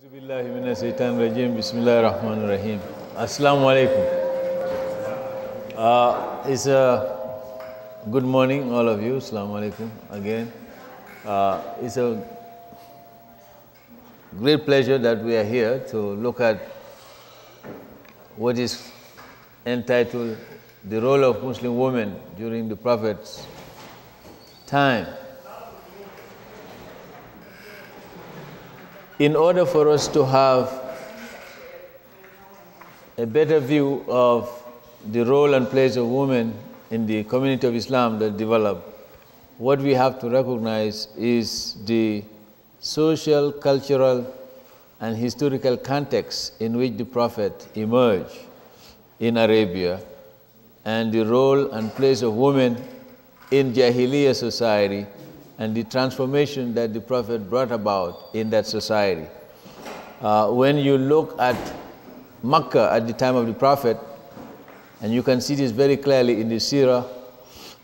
Billahi minash shaitanir rajim. Bismillahir rahmanir rahim. Assalamu alaikum. It's a good morning, all of you. Assalamu alaikum again. It's a great pleasure that we are here to look at what is entitled the role of Muslim women during the Prophet's time. In order for us to have a better view of the role and place of women in the community of Islam that developed, what we have to recognize is the social, cultural, and historical context in which the Prophet emerged in Arabia, and the role and place of women in Jahiliyyah society, and the transformation that the Prophet brought about in that society. When you look at Makkah at the time of the Prophet, and you can see this very clearly in the seerah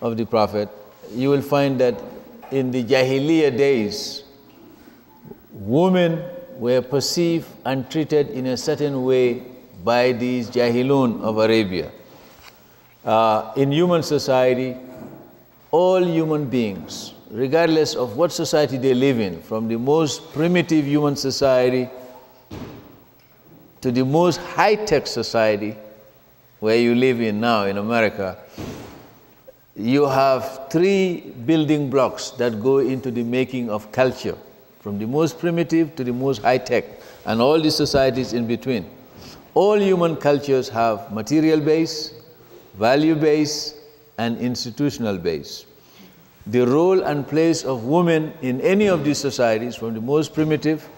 of the Prophet, you will find that in the Jahiliyyah days, women were perceived and treated in a certain way by these Jahilun of Arabia. In human society, all human beings, regardless of what society they live in, from the most primitive human society to the most high-tech society where you live in now in America, you have three building blocks that go into the making of culture, from the most primitive to the most high-tech, and all the societies in between. All human cultures have material base, value base, and institutional base. The role and place of women in any of these societies, from the most primitive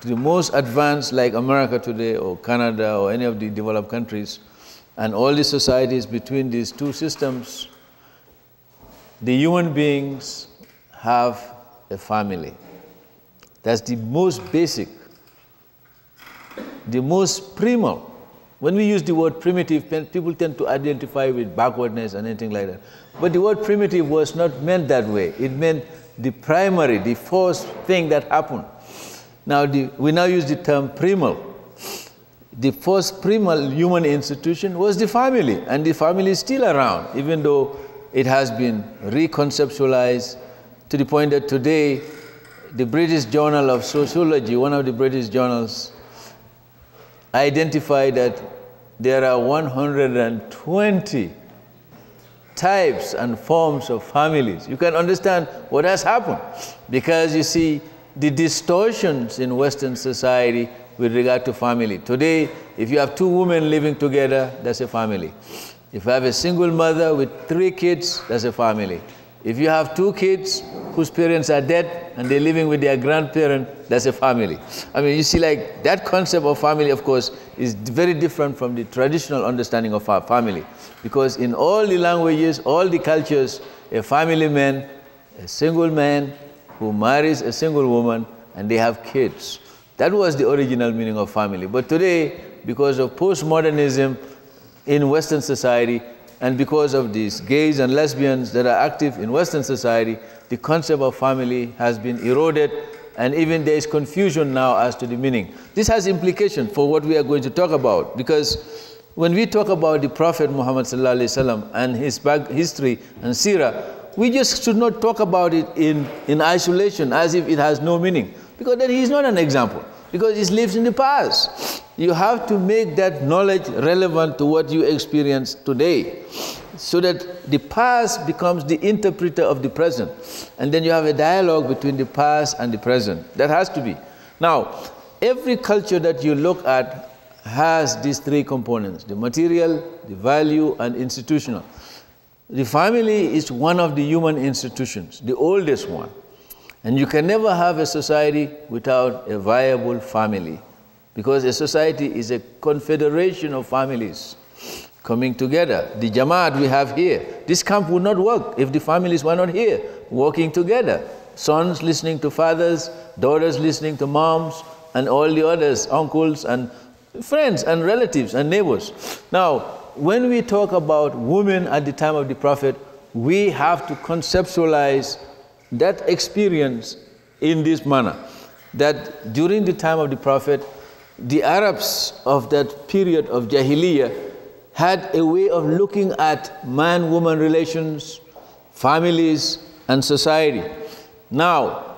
to the most advanced like America today or Canada or any of the developed countries, and all the societies between these two systems, the human beings have a family. That's the most basic, the most primal. When we use the word primitive, people tend to identify with backwardness and anything like that. But the word primitive was not meant that way. It meant the primary, the first thing that happened. Now, we now use the term primal. The first primal human institution was the family, and the family is still around, even though it has been reconceptualized to the point that today, the British Journal of Sociology, one of the British journals, identified that there are 120 types and forms of families. You can understand what has happened, because you see the distortions in Western society with regard to family. Today, if you have two women living together, that's a family. If you have a single mother with 3 kids, that's a family. If you have 2 kids whose parents are dead and they're living with their grandparent, that's a family. I mean, you see, like, that concept of family, of course, is very different from the traditional understanding of our family. Because in all the languages, all the cultures, a family man, a single man who marries a single woman, and they have kids. That was the original meaning of family. But today, because of postmodernism in Western society, and because of these gays and lesbians that are active in Western society, the concept of family has been eroded, and even there is confusion now as to the meaning. This has implications for what we are going to talk about, because when we talk about the Prophet Muhammad ﷺ and his history and seerah, we just should not talk about it in isolation as if it has no meaning, because then he is not an example, because he lives in the past. You have to make that knowledge relevant to what you experience today, so that the past becomes the interpreter of the present. And then you have a dialogue between the past and the present. That has to be. Now, every culture that you look at has these 3 components: the material, the value, and institutional. The family is one of the human institutions, the oldest one. And you can never have a society without a viable family, because a society is a confederation of families coming together. The Jamaat we have here, this camp would not work if the families were not here, working together. Sons listening to fathers, daughters listening to moms, and all the others, uncles and friends and relatives and neighbors. Now, when we talk about women at the time of the Prophet, we have to conceptualize that experience in this manner. that during the time of the Prophet, the Arabs of that period of Jahiliyyah had a way of looking at man-woman relations, families, and society. Now,